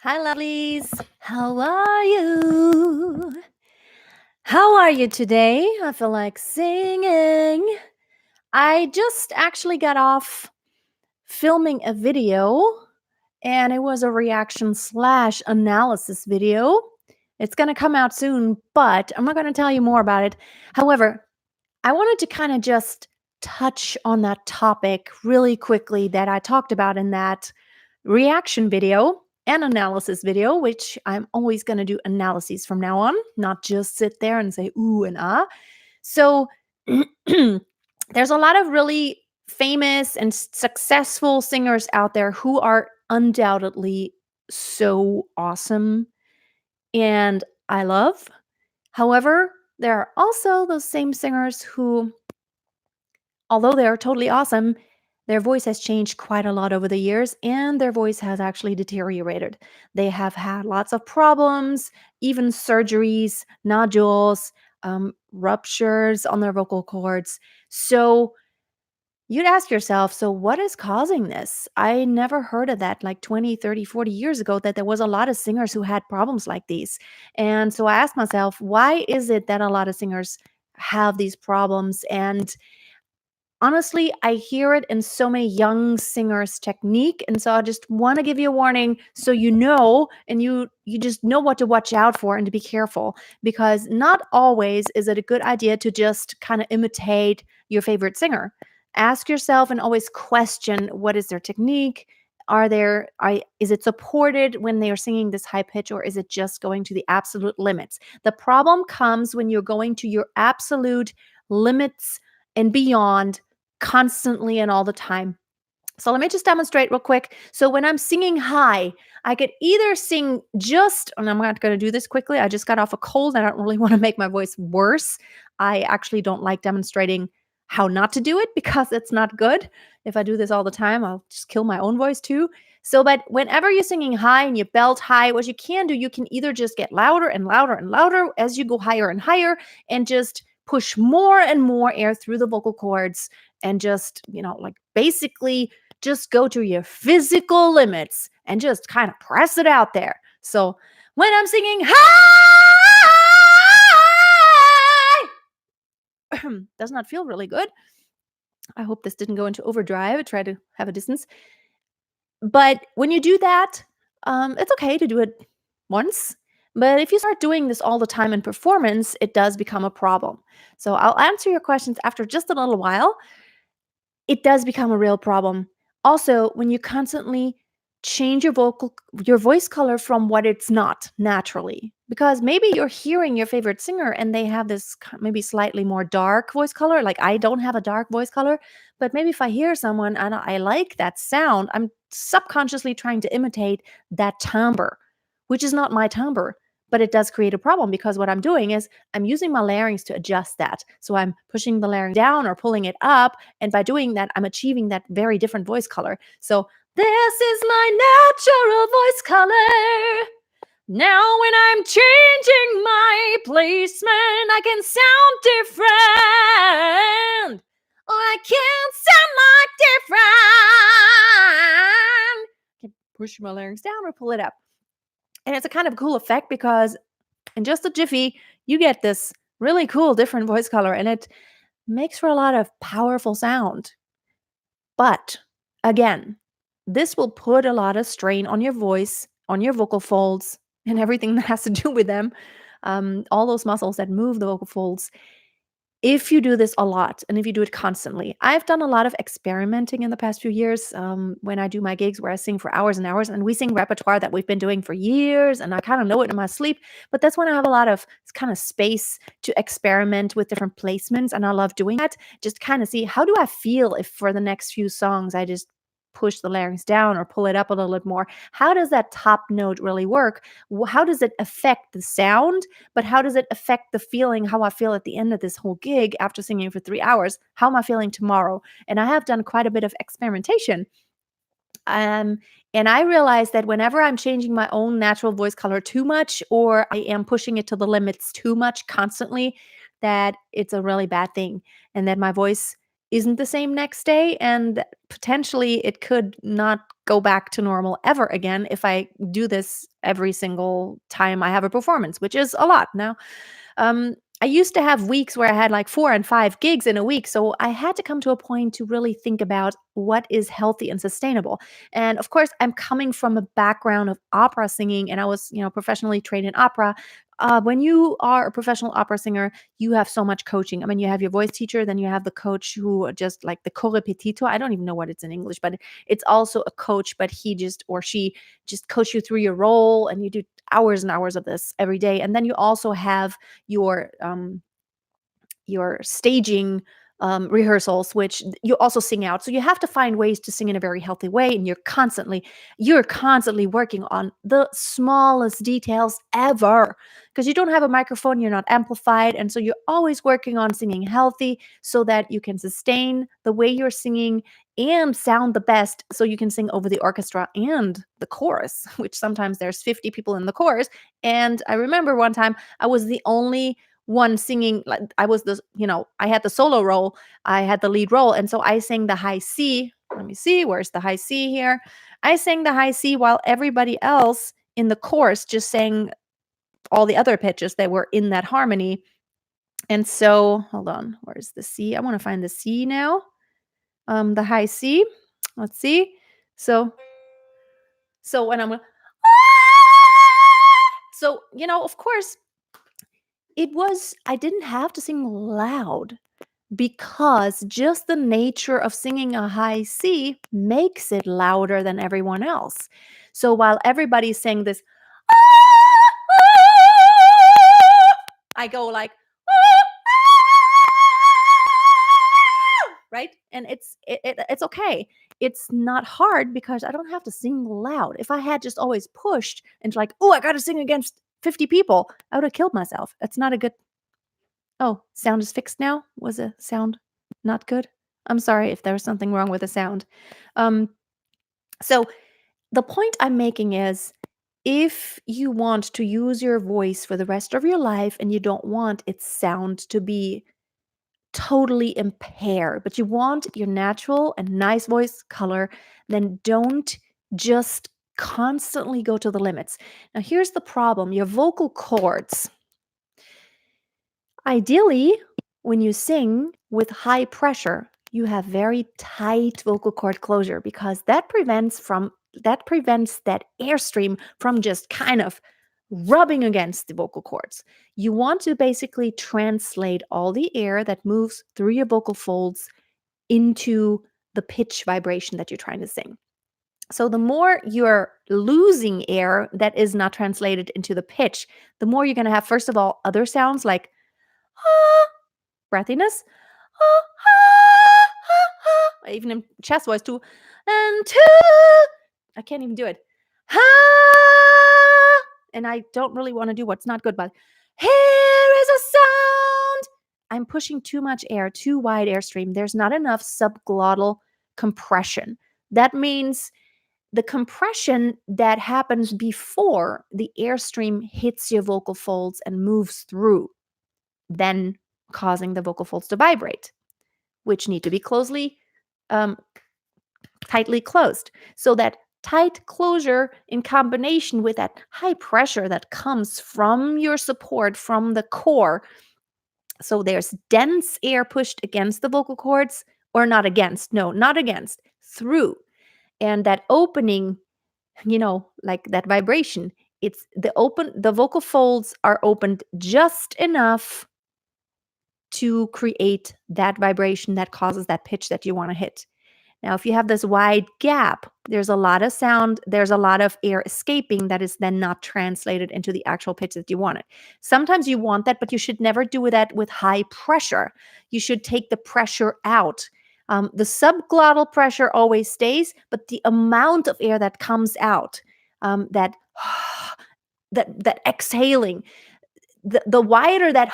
Hi, lovelies. How are you? How are you today? I feel like singing. I just actually got off filming a video, and it was a reaction slash analysis video. It's going to come out soon, but I'm not going to tell you more about it. However, I wanted to kind of just touch on that topic really quickly that I talked about in that reaction video and analysis video, which I'm always going to do analyses from now on, not just sit there and say ooh and ah. So there's a lot of really famous and successful singers out there who are undoubtedly so awesome and I love. However, there are also those same singers who, although they are totally awesome, their voice has changed quite a lot over the years and their voice has actually deteriorated. They have had lots of problems, even surgeries, nodules, ruptures on their vocal cords. So you'd ask yourself, so what is causing this? I never heard of that like 20, 30, 40 years ago that there was a lot of singers who had problems like these. And so I asked myself, why is it that a lot of singers have these problems? And honestly, I hear it in so many young singers' technique, and so I just want to give you a warning so you know and you just know what to watch out for and to be careful because not always is it a good idea to just kind of imitate your favorite singer. Ask yourself and always question what is their technique? Is it supported when they are singing this high pitch or is it just going to the absolute limits? The problem comes when you're going to your absolute limits and beyond constantly and all the time. So let me just demonstrate real quick. So when I'm singing high, I could either sing just, and I'm not going to do this quickly. I just got off a cold. I don't really want to make my voice worse. I actually don't like demonstrating how not to do it because it's not good. If I do this all the time, I'll just kill my own voice too. So, but whenever you're singing high and you belt high, what you can do, you can either just get louder and louder and louder as you go higher and higher and just push more and more air through the vocal cords and just, like basically just go to your physical limits and just kind of press it out there. So when I'm singing high, does not feel really good. I hope this didn't go into overdrive. I try to have a distance. But when you do that, it's okay to do it once. But if you start doing this all the time in performance, it does become a problem. So I'll answer your questions after just a little while. It does become a real problem. Also, when you constantly change your voice color from what it's not naturally. Because maybe you're hearing your favorite singer and they have this maybe slightly more dark voice color. Like I don't have a dark voice color, but maybe if I hear someone and I like that sound, I'm subconsciously trying to imitate that timbre, which is not my timbre. But it does create a problem because what I'm doing is I'm using my larynx to adjust that. So I'm pushing the larynx down or pulling it up. And by doing that, I'm achieving that very different voice color. So this is my natural voice color. Now when I'm changing my placement, I can sound different. Or I can sound like different. I can push my larynx down or pull it up. And it's a kind of cool effect because in just a jiffy, you get this really cool different voice color and it makes for a lot of powerful sound. But again, this will put a lot of strain on your voice, on your vocal folds, and everything that has to do with them. All those muscles that move the vocal folds. If you do this a lot and if you do it constantly, I've done a lot of experimenting in the past few years when I do my gigs where I sing for hours and hours and we sing repertoire that we've been doing for years and I kind of know it in my sleep. But that's when I have a lot of kind of space to experiment with different placements. And I love doing that. Just kind of see how do I feel if for the next few songs I just push the larynx down or pull it up a little bit more. How does that top note really work? How does it affect the sound? But how does it affect the feeling, how I feel at the end of this whole gig after singing for 3 hours? How am I feeling tomorrow? And I have done quite a bit of experimentation. Um, and I realized that whenever I'm changing my own natural voice color too much, or I am pushing it to the limits too much constantly, that it's a really bad thing. And that my voice isn't the same next day, and potentially it could not go back to normal ever again if I do this every single time I have a performance, which is a lot. Now, I used to have weeks where I had like 4 and 5 gigs in a week, so I had to come to a point to really think about what is healthy and sustainable. And of course, I'm coming from a background of opera singing, and I was, professionally trained in opera. When you are a professional opera singer, you have so much coaching. I mean, you have your voice teacher, then you have the coach who are just like the correpetito. I don't even know what it's in English, but it's also a coach, but he just or she just coach you through your role, and you do hours and hours of this every day. And then you also have your staging rehearsals, which you also sing out. So you have to find ways to sing in a very healthy way, and you're constantly working on the smallest details ever because you don't have a microphone, you're not amplified, and so you're always working on singing healthy so that you can sustain the way you're singing and sound the best so you can sing over the orchestra and the chorus, which sometimes there's 50 people in the chorus. And I remember one time I was the only one singing. Like, I had the solo role, I had the lead role, and so I sang the high C. Let me see, where's the high C here? I sang the high C while everybody else in the chorus just sang all the other pitches that were in that harmony. And so, hold on, where's the C? I want to find the C now. The high C. Let's see. So when I'm so, of course, I didn't have to sing loud because just the nature of singing a high C makes it louder than everyone else. So while everybody's saying this, I go like, right? And it's okay. It's not hard because I don't have to sing loud. If I had just always pushed and like, oh, I got to sing against 50 people, I would have killed myself. That's not a good. Oh, sound is fixed now? Was a sound not good? I'm sorry if there was something wrong with the sound. Um, so the point I'm making is if you want to use your voice for the rest of your life and you don't want its sound to be totally impaired, but you want your natural and nice voice color, then don't just constantly go to the limits. Now, here's the problem: your vocal cords. Ideally, when you sing with high pressure, you have very tight vocal cord closure because that prevents that airstream from just kind of rubbing against the vocal cords. You want to basically translate all the air that moves through your vocal folds into the pitch vibration that you're trying to sing. So the more you're losing air that is not translated into the pitch, the more you're going to have, first of all, other sounds like breathiness, even in chest voice too, and I can't even do it. And I don't really want to do what's not good, but here is a sound. I'm pushing too much air, too wide airstream. There's not enough subglottal compression. That means the compression that happens before the airstream hits your vocal folds and moves through, then causing the vocal folds to vibrate, which need to be tightly closed. So that tight closure in combination with that high pressure that comes from your support from the core. So there's dense air pushed against the vocal cords, or not against, no, not against, through. And that opening, like that vibration, the vocal folds are opened just enough to create that vibration that causes that pitch that you want to hit. Now, if you have this wide gap, there's a lot of sound, there's a lot of air escaping that is then not translated into the actual pitch that you wanted. Sometimes you want that, but you should never do that with high pressure. You should take the pressure out. The subglottal pressure always stays, but the amount of air that comes out, that that exhaling, the wider that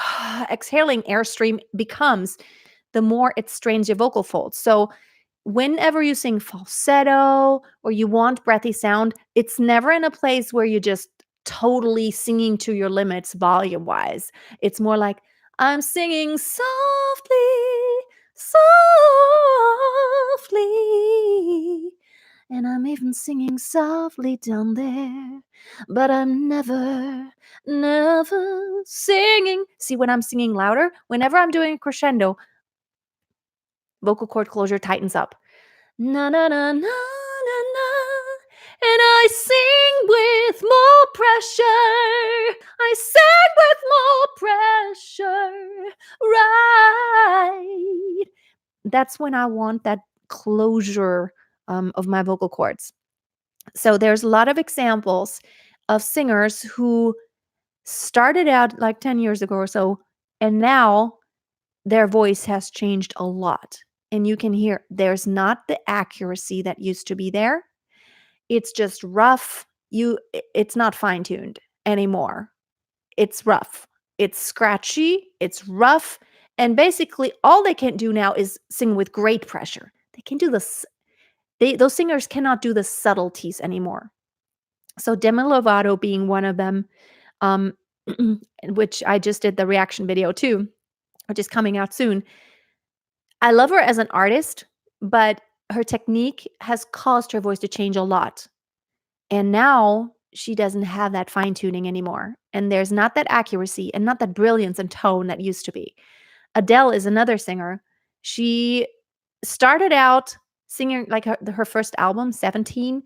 exhaling airstream becomes, the more it strains your vocal folds. So whenever you sing falsetto or you want breathy sound, it's never in a place where you're just totally singing to your limits volume wise. It's more like, I'm singing softly, softly. And I'm even singing softly down there. But I'm never singing. See, when I'm singing louder, whenever I'm doing a crescendo, vocal cord closure tightens up. Na na na na na na. And I sing with more pressure. I sing with more pressure. Right. That's when I want that closure of my vocal cords. So there's a lot of examples of singers who started out like 10 years ago or so, and now their voice has changed a lot. And you can hear there's not the accuracy that used to be there. It's just rough. It's not fine-tuned anymore. It's rough. It's scratchy, it's rough, and basically all they can do now is sing with great pressure. They can do this. Those singers cannot do the subtleties anymore. So Demi Lovato being one of them, um, which I just did the reaction video too, which is coming out soon. I love her as an artist, but her technique has caused her voice to change a lot. And now she doesn't have that fine tuning anymore. And there's not that accuracy and not that brilliance and tone that used to be. Adele is another singer. She started out singing like her first album, 17,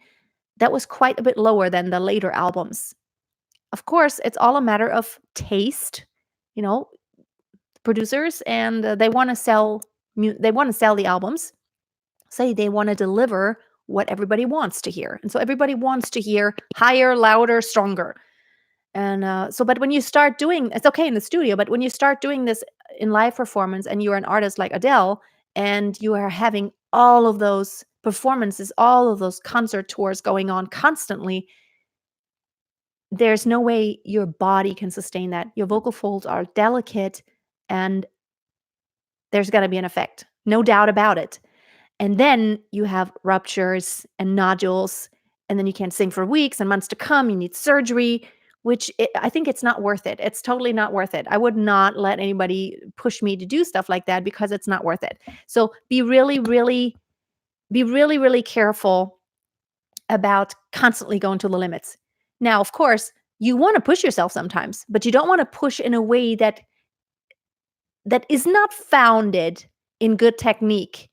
that was quite a bit lower than the later albums. Of course, it's all a matter of taste, you know, producers, and they want to sell the albums. Say they want to deliver what everybody wants to hear. And so everybody wants to hear higher, louder, stronger. And but when you start doing, it's okay in the studio, but when you start doing this in live performance and you're an artist like Adele and you are having all of those performances, all of those concert tours going on constantly, there's no way your body can sustain that. Your vocal folds are delicate and there's got to be an effect. No doubt about it. And then you have ruptures and nodules, and then you can't sing for weeks and months to come. You need surgery, I think it's not worth it. It's totally not worth it. I would not let anybody push me to do stuff like that because it's not worth it. So be really, really careful about constantly going to the limits. Now, of course, you want to push yourself sometimes, but you don't want to push in a way that is not founded in good technique.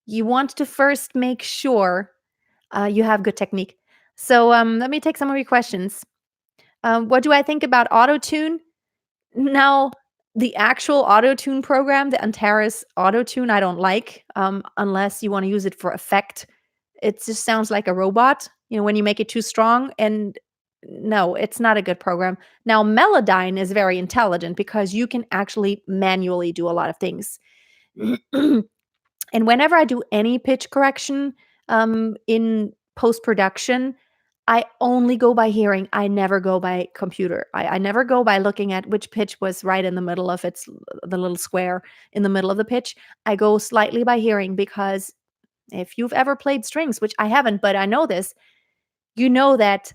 You want to first make sure you have good technique. So let me take some of your questions. What do I think about autotune? Now, the actual autotune program, the Antares autotune, I don't like unless you want to use it for effect. It just sounds like a robot, when you make it too strong. And no, it's not a good program. Now, Melodyne is very intelligent because you can actually manually do a lot of things. And whenever I do any pitch correction in post production, I only go by hearing. I never go by computer. I never go by looking at which pitch was right in the middle of the little square in the middle of the pitch. I go slightly by hearing because if you've ever played strings, which I haven't, but I know this, you know that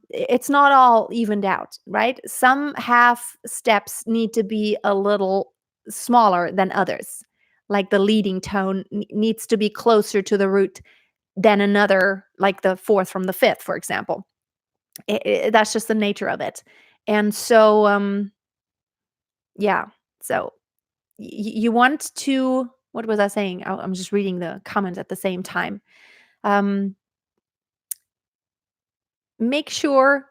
it's not all evened out, right? Some half steps need to be a little smaller than others. Like the leading tone needs to be closer to the root than another, like the fourth from the fifth, for example. That's just the nature of it. And so, yeah. So you want to, what was I saying? I'm just reading the comments at the same time. Make sure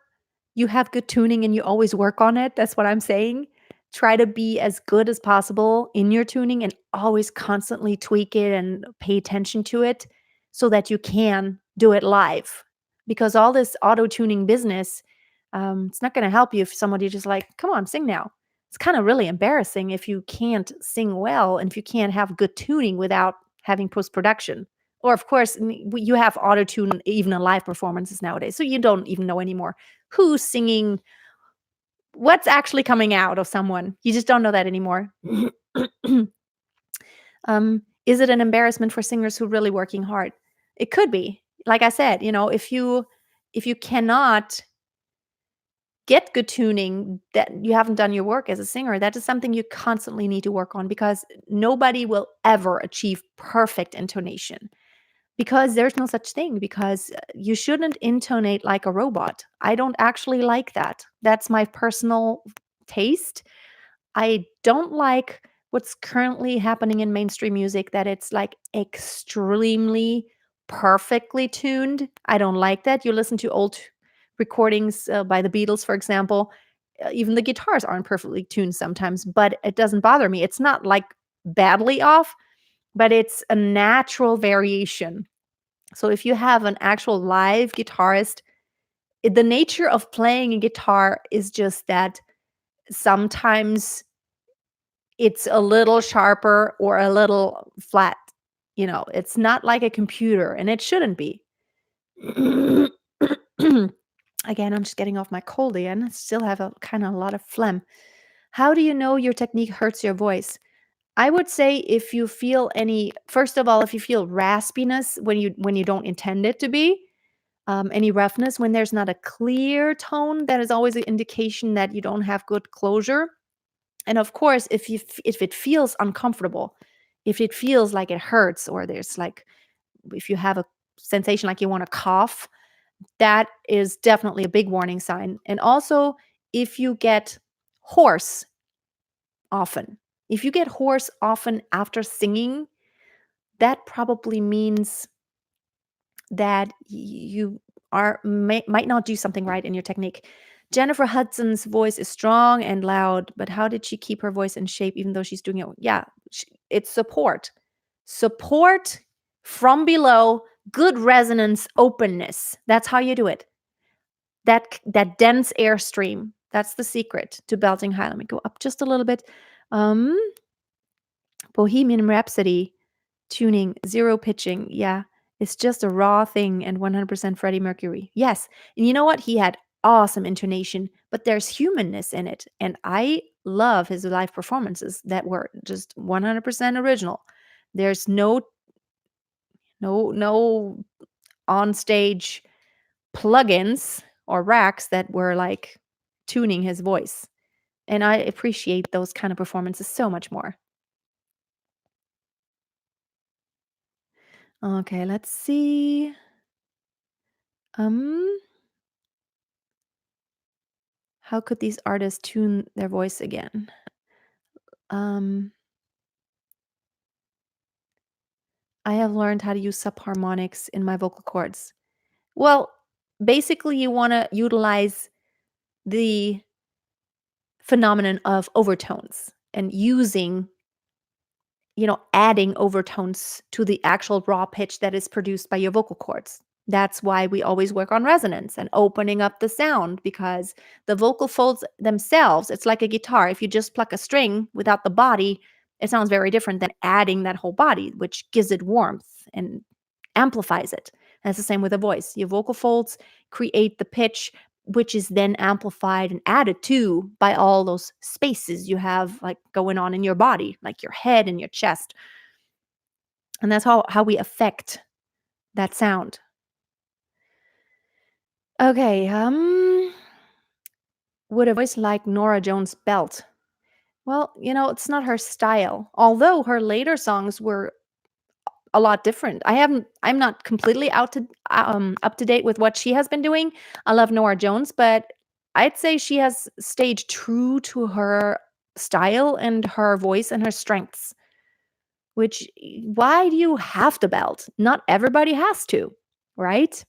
you have good tuning and you always work on it. That's what I'm saying. Try to be as good as possible in your tuning and always constantly tweak it and pay attention to it so that you can do it live. Because all this auto tuning business, it's not going to help you if somebody just like, come on, sing now. It's kind of really embarrassing if you can't sing well and if you can't have good tuning without having post production. Or, of course, you have auto tune even in live performances nowadays. So you don't even know anymore who's singing, what's actually coming out of someone. You just don't know that anymore. Is it an embarrassment for singers who are really working hard? It could be. Like I said, if you cannot get good tuning, that you haven't done your work as a singer. That is something you constantly need to work on, because nobody will ever achieve perfect intonation, because there's no such thing, because you shouldn't intonate like a robot. I don't actually like that. That's my personal taste. I don't like what's currently happening in mainstream music, that it's like extremely perfectly tuned. I don't like that. You listen to old recordings by the Beatles, for example. Even the guitars aren't perfectly tuned sometimes, but it doesn't bother me. It's not like badly off, but it's a natural variation. So if you have an actual live guitarist, the nature of playing a guitar is just that sometimes it's a little sharper or a little flat. It's not like a computer, and it shouldn't be. Again, I'm just getting off my cold again. I still have a kind of a lot of phlegm. How do you know your technique hurts your voice? I would say, if you feel any, first of all, if you feel raspiness when you don't intend it to be, any roughness when there's not a clear tone, that is always an indication that you don't have good closure. And of course, if it feels uncomfortable, if it feels like it hurts, or there's like, if you have a sensation like you want to cough, that is definitely a big warning sign. And also, if you get hoarse often, if you get hoarse often after singing, that probably means that you might not do something right in your technique. Jennifer Hudson's voice is strong and loud, but how did she keep her voice in shape even though she's doing it? Yeah, it's support. Support from below, good resonance, openness. That's how you do it. That dense airstream. That's the secret to belting high. Let me go up just a little bit. Um, Bohemian Rhapsody tuning, zero pitching. Yeah, it's just a raw thing, and 100% Freddie Mercury. Yes. And you know what? He had awesome intonation, but there's humanness in it. And I love his live performances that were just 100% original. There's no on stage plugins or racks that were like tuning his voice. And I appreciate those kind of performances so much more. Okay, let's see. Um, how could these artists tune their voice again? Um, I have learned how to use subharmonics in my vocal cords. Well, basically, you want to utilize the phenomenon of overtones and using, adding overtones to the actual raw pitch that is produced by your vocal cords. That's why we always work on resonance and opening up the sound, because the vocal folds themselves, it's like a guitar. If you just pluck a string without the body, it sounds very different than adding that whole body, which gives it warmth and amplifies it. And it's the same with a voice. Your vocal folds create the pitch, which is then amplified and added to by all those spaces you have like going on in your body, like your head and your chest. And that's how we affect that sound. Okay, would a voice like Nora Jones belt? Well, it's not her style. Although her later songs were a lot different. I'm not completely up to date with what she has been doing. I love Nora Jones, but I'd say she has stayed true to her style and her voice and her strengths. Which, why do you have to belt? Not everybody has to, right?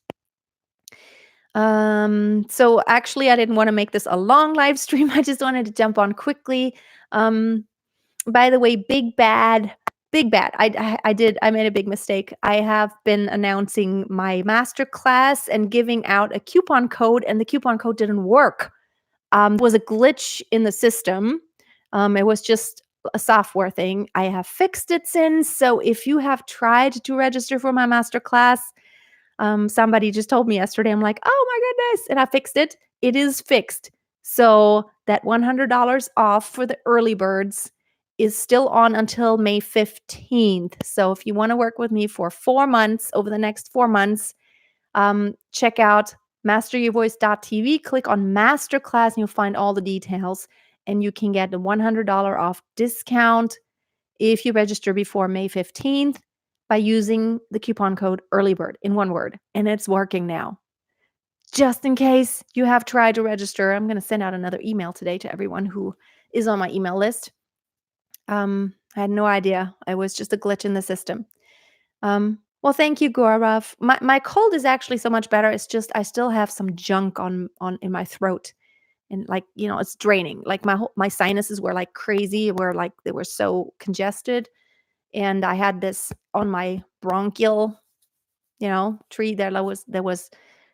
So actually I didn't want to make this a long live stream. I just wanted to jump on quickly. Um, by the way, big bad. I made a big mistake. I have been announcing my master class and giving out a coupon code, and the coupon code didn't work. It was a glitch in the system. It was just a software thing. I have fixed it since. So if you have tried to register for my master class, somebody just told me yesterday, I'm like, oh my goodness, and I fixed it. It is fixed. So that $100 off for the early birds is still on until May 15th. So if you want to work with me for 4 months, over the next 4 months, check out masteryourvoice.tv, click on masterclass and you'll find all the details, and you can get a $100 off discount if you register before May 15th by using the coupon code earlybird in one word, and it's working now. Just in case you have tried to register, I'm going to send out another email today to everyone who is on my email list. I had no idea. It was just a glitch in the system. Well, thank you, Gaurav. My cold is actually so much better. It's just I still have some junk on in my throat, and it's draining. Like my sinuses were like crazy. Were like they were so congested, and I had this on my bronchial, tree. There was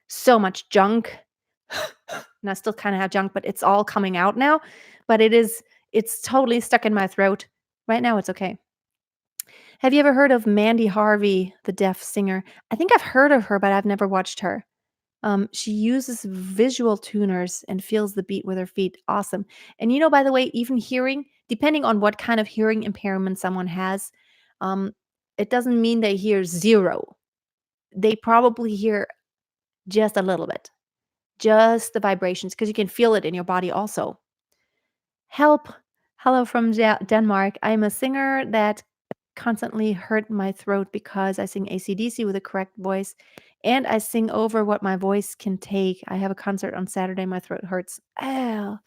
so much junk, and I still kind of have junk, but it's all coming out now. But it's totally stuck in my throat. Right now, it's okay. Have you ever heard of Mandy Harvey, the deaf singer? I think I've heard of her, but I've never watched her. She uses visual tuners and feels the beat with her feet. Awesome. And by the way, even hearing, depending on what kind of hearing impairment someone has, um, it doesn't mean they hear zero. They probably hear just a little bit, just the vibrations, because you can feel it in your body also. Help. Hello from Denmark. I'm a singer that constantly hurt my throat because I sing AC/DC with a correct voice and I sing over what my voice can take. I have a concert on Saturday. My throat hurts. Oh,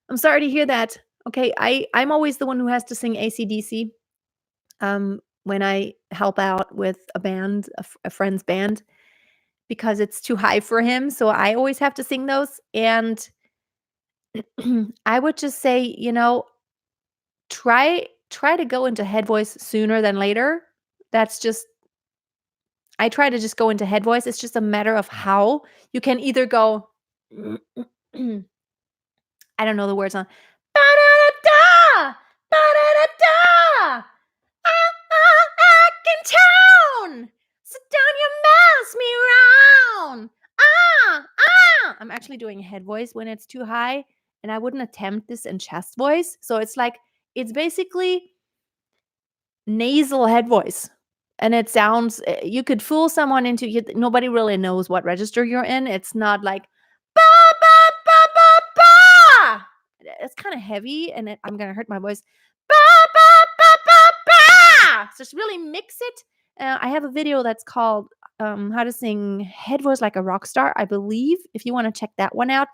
I'm sorry to hear that. Okay, I'm always the one who has to sing AC/DC when I help out with a band, a friend's band, because it's too high for him. So I always have to sing those. And I would just say, try to go into head voice sooner than later. That's just I try to just go into head voice. It's just a matter of how. You can either go I don't know the words on ba-da-da-da, ba-da-da-da, back in town. Sit down, you mouse me round. I'm actually doing head voice when it's too high, and I wouldn't attempt this in chest voice. So it's basically nasal head voice. And it sounds you could fool someone into nobody really knows what register you're in. It's not like ba ba ba ba ba. It's kind of heavy, and I'm gonna hurt my voice. Ba ba ba ba ba. So just really mix it. I have a video that's called "How to Sing Head Voice Like a Rock Star," I believe. If you want to check that one out,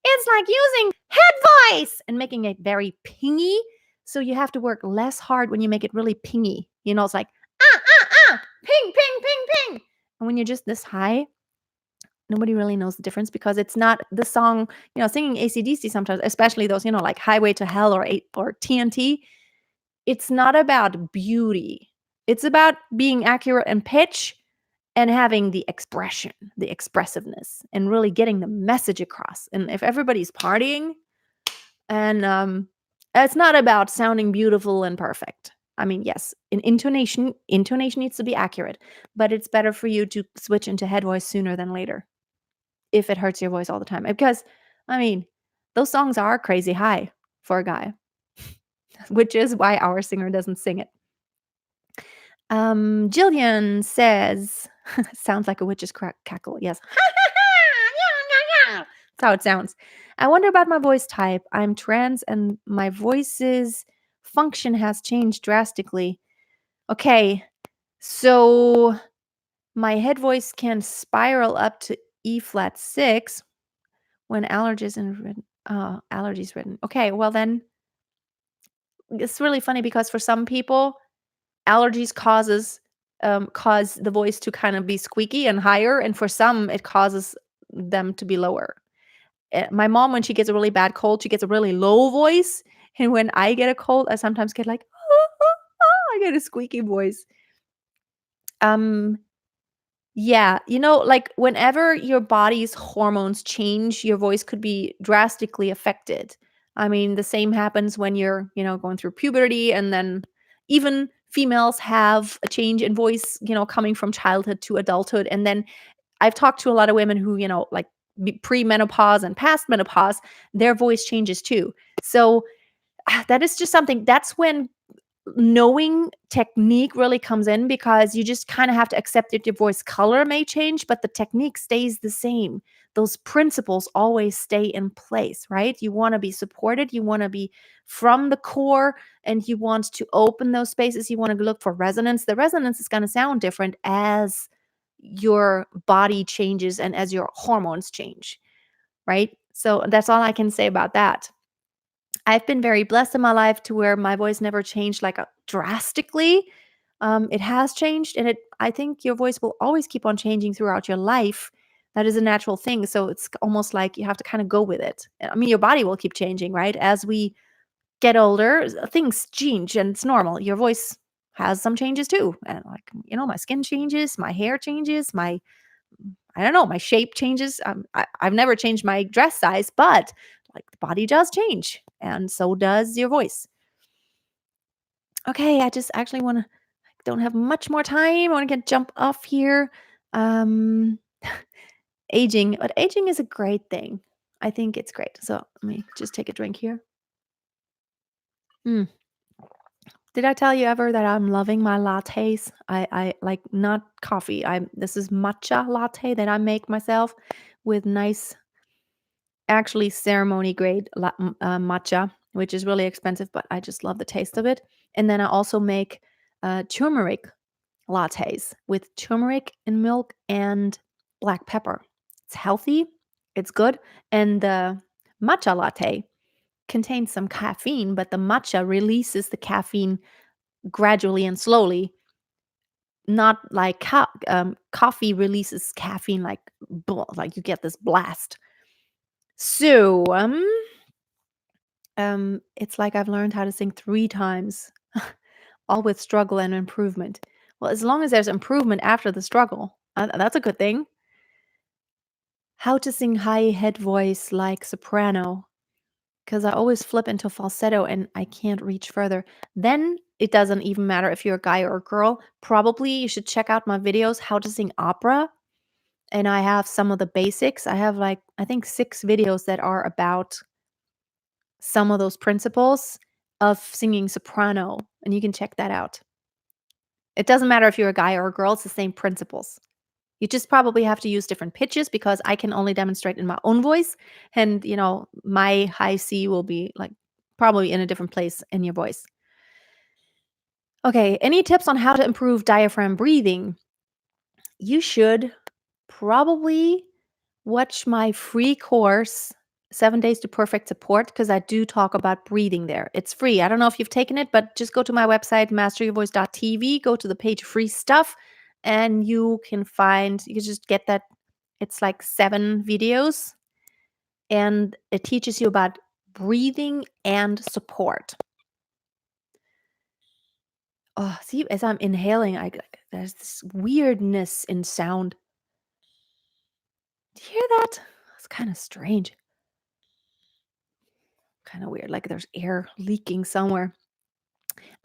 it's like using head voice and making it very pingy. So you have to work less hard when you make it really pingy. It's like ping, ping, ping, ping. And when you're just this high, nobody really knows the difference because it's not the song, singing AC/DC sometimes, especially those, like Highway to Hell or TNT. It's not about beauty. It's about being accurate in pitch and having the expression, the expressiveness, and really getting the message across. And if everybody's partying, and it's not about sounding beautiful and perfect. I mean, yes, intonation needs to be accurate, but it's better for you to switch into head voice sooner than later if it hurts your voice all the time. Because, I mean, those songs are crazy high for a guy, which is why our singer doesn't sing it. Jillian says, sounds like a witch's cackle. Yes. That's how it sounds. I wonder about my voice type. I'm trans and my voice's function has changed drastically. Okay, so my head voice can spiral up to E flat 6 when allergies written. Okay, well then it's really funny because for some people, allergies cause the voice to kind of be squeaky and higher, and for some it causes them to be lower. My mom, when she gets a really bad cold, she gets a really low voice. And when I get a cold, I sometimes get like, I get a squeaky voice. Yeah, like whenever your body's hormones change, your voice could be drastically affected. I mean, the same happens when you're, going through puberty, and then even females have a change in voice, coming from childhood to adulthood. And then I've talked to a lot of women who, like pre-menopause and past menopause, their voice changes too. So that is just something that's when knowing technique really comes in because you just kind of have to accept that your voice color may change, but the technique stays the same. Those principles always stay in place, right? You want to be supported, you want to be from the core, and you want to open those spaces. You want to look for resonance. The resonance is going to sound different as your body changes and as your hormones change, right? So that's all I can say about that. I've been very blessed in my life to where my voice never changed like drastically. It has changed, and I think your voice will always keep on changing throughout your life. That is a natural thing. So it's almost like you have to kind of go with it. I mean, your body will keep changing, right? As we get older, things change, and it's normal. Your voice has some changes too. And like, my skin changes, my hair changes, I don't know, my shape changes. I've never changed my dress size, but like the body does change, and so does your voice. Okay, I just actually want to. Don't have much more time. I want to get jump off here. Um, aging, but aging is a great thing. I think it's great. So let me just take a drink here. Mm. Did I tell you ever that I'm loving my lattes? I like not coffee. This is matcha latte that I make myself with nice actually ceremony grade matcha, which is really expensive, but I just love the taste of it. And then I also make turmeric lattes with turmeric and milk and black pepper. It's healthy, it's good, and the matcha latte contains some caffeine, but the matcha releases the caffeine gradually and slowly. Not like coffee releases caffeine like you get this blast. So it's like I've learned how to sing 3 times, all with struggle and improvement. Well, as long as there's improvement after the struggle, that's a good thing. How to sing high head voice like soprano, because I always flip into falsetto and I can't reach further. Then it doesn't even matter if you're a guy or a girl. Probably you should check out my videos, how to sing opera. And I have some of the basics. I have like, I think 6 videos that are about some of those principles of singing soprano, and you can check that out. It doesn't matter if you're a guy or a girl, it's the same principles. You just probably have to use different pitches because I can only demonstrate in my own voice. And, my high C will be like probably in a different place in your voice. Okay, any tips on how to improve diaphragm breathing? You should probably watch my free course, 7 Days to Perfect Support, because I do talk about breathing there. It's free. I don't know if you've taken it, but just go to my website, masteryourvoice.tv, go to the page free stuff, and you can just get that. It's like 7 videos, and it teaches you about breathing and support. Oh, see, as I'm inhaling, there's this weirdness in sound. Do you hear that? It's kind of strange. Kind of weird, like there's air leaking somewhere.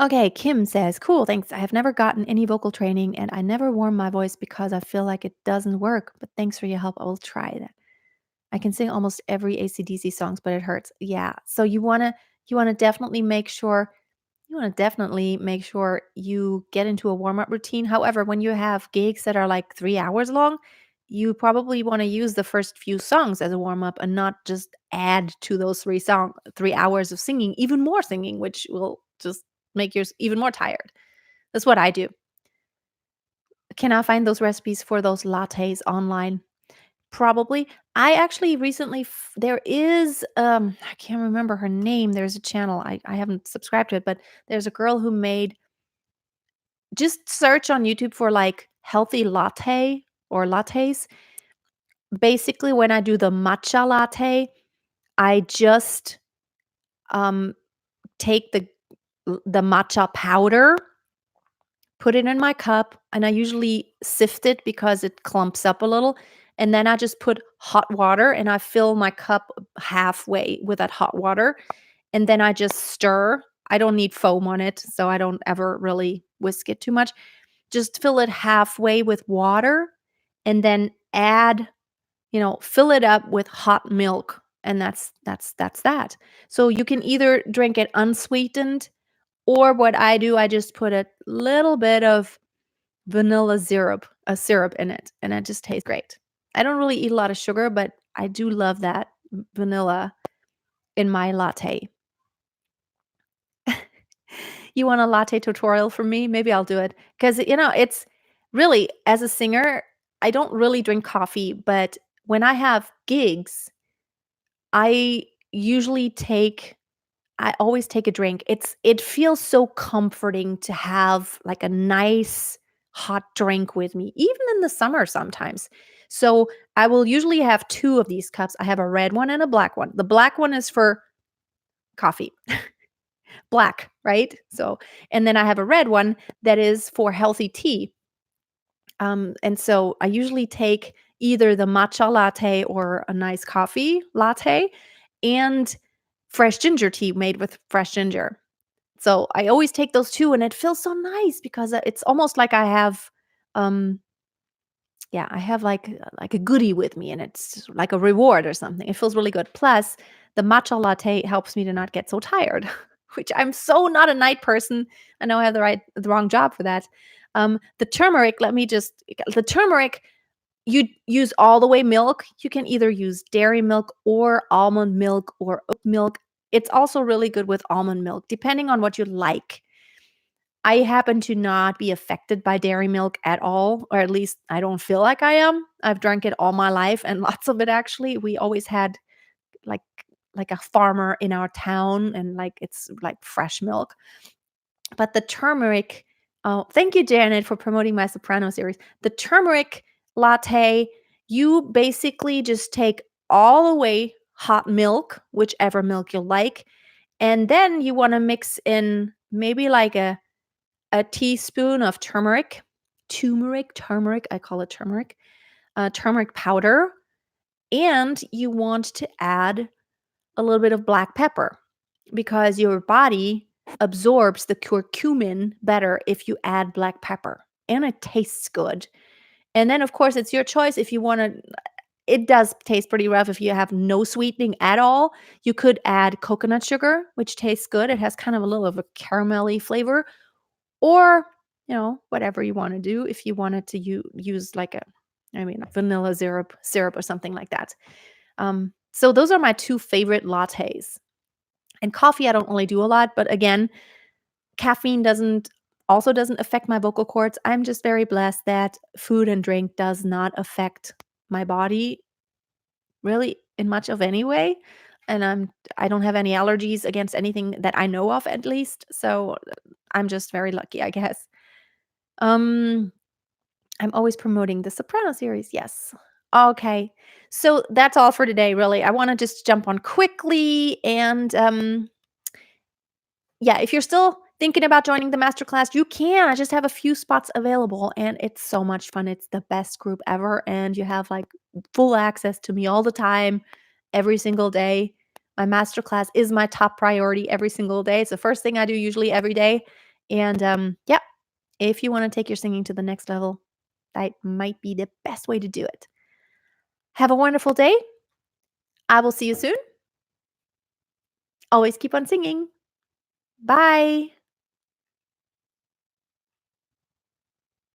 Okay, Kim says, cool, thanks. I have never gotten any vocal training and I never warm my voice because I feel like it doesn't work. But thanks for your help. I will try that. I can sing almost every AC/DC songs, but it hurts. Yeah. So you wanna definitely make sure you get into a warm-up routine. However, when you have gigs that are like 3 hours long, you probably want to use the first few songs as a warm-up and not just add to those 3 hours of singing, even more singing, which will just make yours even more tired. That's what I do. Can I find those recipes for those lattes online? Probably. I actually recently there is I can't remember her name. There's a channel. I haven't subscribed to it, but there's a girl who made just search on YouTube for like healthy latte or lattes. Basically, when I do the matcha latte, I just um take the matcha powder, put it in my cup, and I usually sift it because it clumps up a little. And then I just put hot water and I fill my cup halfway with that hot water. And then I just stir. I don't need foam on it, so I don't ever really whisk it too much. Just fill it halfway with water and then fill it up with hot milk. And that's that. So you can either drink it unsweetened Or what I do, I just put a little bit of vanilla syrup, a syrup in it, and it just tastes great. I don't really eat a lot of sugar, but I do love that vanilla in my latte. You want a latte tutorial from me? Maybe I'll do it. Because, it's really, as a singer, I don't really drink coffee, but when I have gigs, I usually take I always take a drink. It feels so comforting to have, like, a nice hot drink with me, even in the summer sometimes. So, I will usually have 2 of these cups. I have a red one and a black one. The black one is for coffee. Black, right? So and then I have a red one that is for healthy tea. And so I usually take either the matcha latte or a nice coffee latte and fresh ginger tea made with fresh ginger. So I always take those 2 and it feels so nice because, it's almost like I have, um yeah, I have like a goodie with me and it's like a reward or something. It feels really good. Plus, the matcha latte helps me to not get so tired, which I'm so not a night person. I know I have the wrong job for that. The turmeric, the turmeric, you use all the way milk. You can either use dairy milk or almond milk or oat milk. It's also really good with almond milk, depending on what you like. I happen to not be affected by dairy milk at all, or at least I don't feel like I am. I've drank it all my life and lots of it actually. We always had like like a farmer in our town and like it's like fresh milk. But the turmeric, oh, thank you, Janet, for promoting my Soprano series. The turmeric latte, you basically just take all the way hot milk, whichever milk you like, and then you want to mix in maybe like a teaspoon of turmeric, I call it turmeric, turmeric powder, and you want to add a little bit of black pepper because your body absorbs the curcumin better if you add black pepper, and it tastes good. And then, of course, it's your choice if you want to. It does taste pretty rough if you have no sweetening at all. You could add coconut sugar, which tastes good. It has kind of a little of a caramelly flavor, or, whatever you wanna do if you wanted to use like vanilla syrup or something like that. So those are my 2 favorite lattes. And coffee, I don't really do a lot, but again, caffeine doesn't affect my vocal cords. I'm just very blessed that food and drink does not affect my body really in much of any way, and I don't have any allergies against anything that I know of at least, so I'm just very lucky, I guess. Um I'm always promoting the Soprano series, yes. Okay. So that's all for today, really. I wanna just jump on quickly and, yeah, if you're still thinking about joining the masterclass, you can. I just have a few spots available, and it's so much fun. It's the best group ever, and you have, like, full access to me all the time, every single day. My masterclass is my top priority every single day. It's the first thing I do usually every day, and, yeah, if you wanna take your singing to the next level, that might be the best way to do it. Have a wonderful day. I will see you soon. Always keep on singing. Bye.